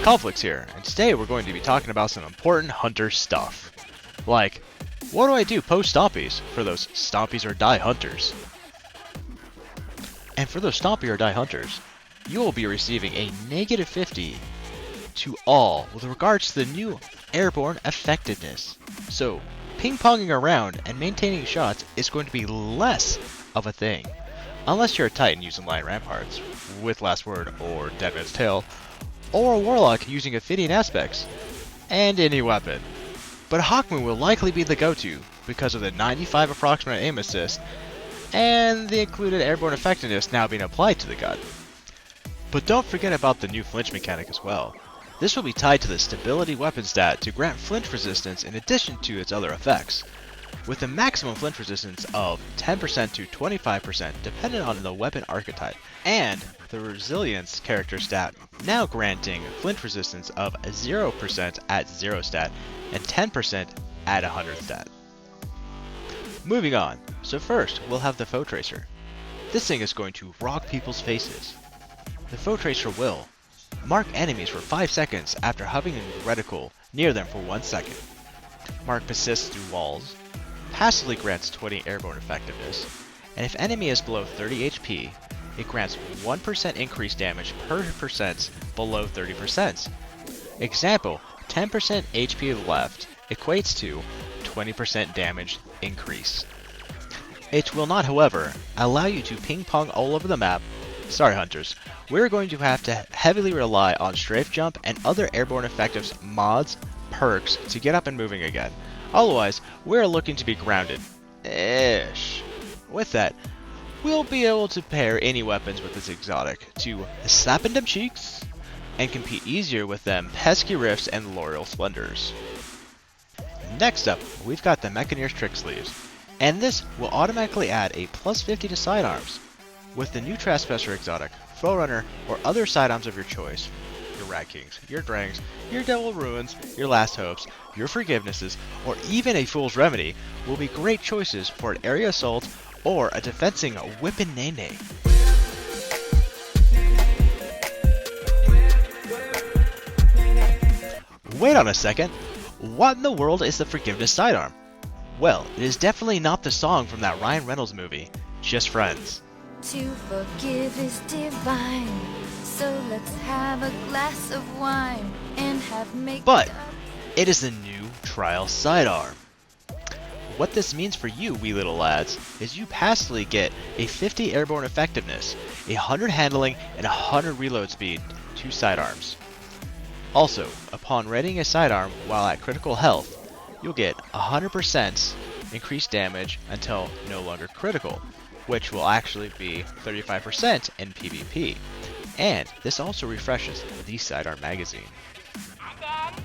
conflicx here, and today we're going to be talking about some important hunter stuff. Like, what do I do post stompies for those stompies or die hunters? And for those stompy or die hunters, you will be receiving a -50 to all with regards to the new airborne effectiveness. So, ping-ponging around and maintaining shots is going to be less of a thing. Unless you're a Titan using Lion Ramparts, with Last Word or Dead Man's Tale, or a Warlock using Ophidian Aspects, and any weapon. But Hawkmoon will likely be the go-to because of the 95 approximate aim assist, and the included airborne effectiveness now being applied to the gun. But don't forget about the new flinch mechanic as well. This will be tied to the stability weapon stat to grant flinch resistance in addition to its other effects, with a maximum flinch resistance of 10% to 25% dependent on the weapon archetype, and the resilience character stat now granting flinch resistance of 0% at 0 stat and 10% at 100 stat. Moving on, so first we'll have the Foe Tracer. This thing is going to rock people's faces. The Foe Tracer will mark enemies for 5 seconds after hovering in reticle near them for 1 second. Mark persists through walls. Passively grants 20 airborne effectiveness. And if enemy is below 30 HP, it grants 1% increased damage per percent below 30%. Example, 10% HP left equates to 20% damage increase. It will not, however, allow you to ping pong all over the map. Sorry hunters, we're going to have to heavily rely on strafe jump and other airborne effectives mods, perks to get up and moving again. Otherwise, we're looking to be grounded-ish. With that, we'll be able to pair any weapons with this exotic to slap in them cheeks and compete easier with them pesky rifts and L'Oreal Splendors. Next up, we've got the Mechaneer's Trick Sleeves, and this will automatically add a +50 to sidearms. With the new Trespasser exotic, Forerunner, or other sidearms of your choice, your Rat Kings, your Drangs, your Devil Ruins, your Last Hopes, your Forgivenesses, or even a Fool's Remedy will be great choices for an area assault or a defensing Whippin' Nene. Wait on a second, what in the world is the Forgiveness sidearm? Well, it is definitely not the song from that Ryan Reynolds movie, Just Friends. To forgive is divine, so let's have a glass of wine and have make But it is the new trial sidearm. What this means for you, wee little lads, is you passively get a 50 airborne effectiveness, 100 handling, and 100 reload speed to sidearms. Also, upon readying a sidearm while at critical health, you'll get 100% increased damage until no longer critical, which will actually be 35% in PvP. And this also refreshes the sidearm magazine.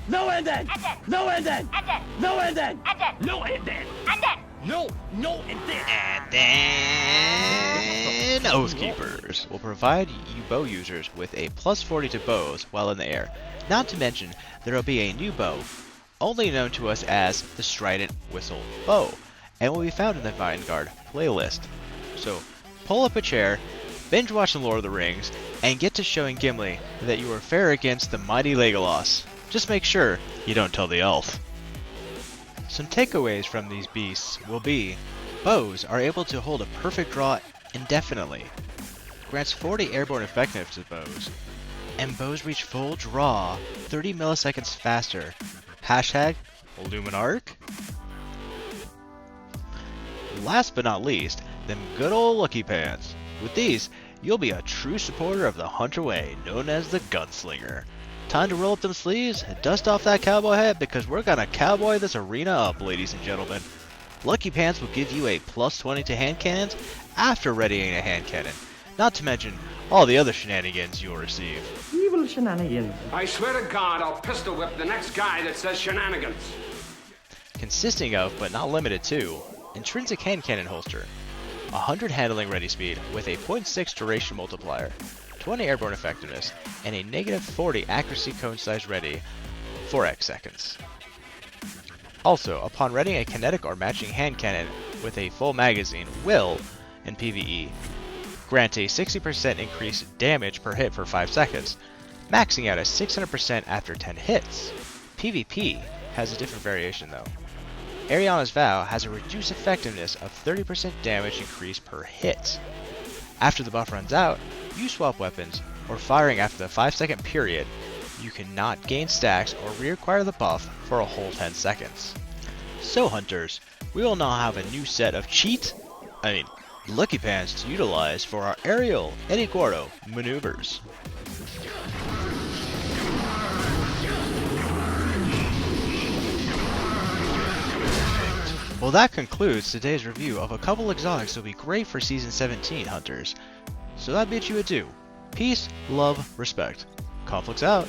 No ending! No ending! No ending! No ending! No ending! And then Oathkeepers will provide you bow users with a +40 to bows while in the air. Not to mention, there will be a new bow, only known to us as the Strident Whistle Bow, and will be found in the Vanguard playlist. So, pull up a chair, binge watch The Lord of the Rings, and get to showing Gimli that you are fair against the mighty Legolas. Just make sure you don't tell the elf. Some takeaways from these beasts will be, bows are able to hold a perfect draw indefinitely, grants 40 airborne effectiveness to bows, and bows reach full draw 30 milliseconds faster. Hashtag Luminarch. Last but not least, them good old Lucky Pants. With these, you'll be a true supporter of the Hunter Way, known as the Gunslinger. Time to roll up them sleeves, dust off that cowboy hat, because we're gonna cowboy this arena up, ladies and gentlemen. Lucky Pants will give you a +20 to hand cannons after readying a hand cannon, not to mention all the other shenanigans you'll receive. Evil shenanigans. I swear to God, I'll pistol whip the next guy that says shenanigans. Consisting of, but not limited to, intrinsic hand cannon holster, 100 handling ready speed with a 0.6 duration multiplier, 20 airborne effectiveness, and a -40 accuracy cone size ready, 4x seconds. Also, upon readying a kinetic or matching hand cannon with a full magazine will, in PvE, grant a 60% increased damage per hit for 5 seconds. maxing out at 600% after 10 hits. PvP has a different variation though. Ariana's Vow has a reduced effectiveness of 30% damage increase per hit. After the buff runs out, you swap weapons, or firing after the 5-second period, you cannot gain stacks or reacquire the buff for a whole 10 seconds. So hunters, we will now have a new set of Lucky Pants to utilize for our aerial Eddie Gordo maneuvers. Well, that concludes today's review of a couple exotics that will be great for Season 17, hunters. So that bids you adieu. Peace, love, respect. Conflicx out.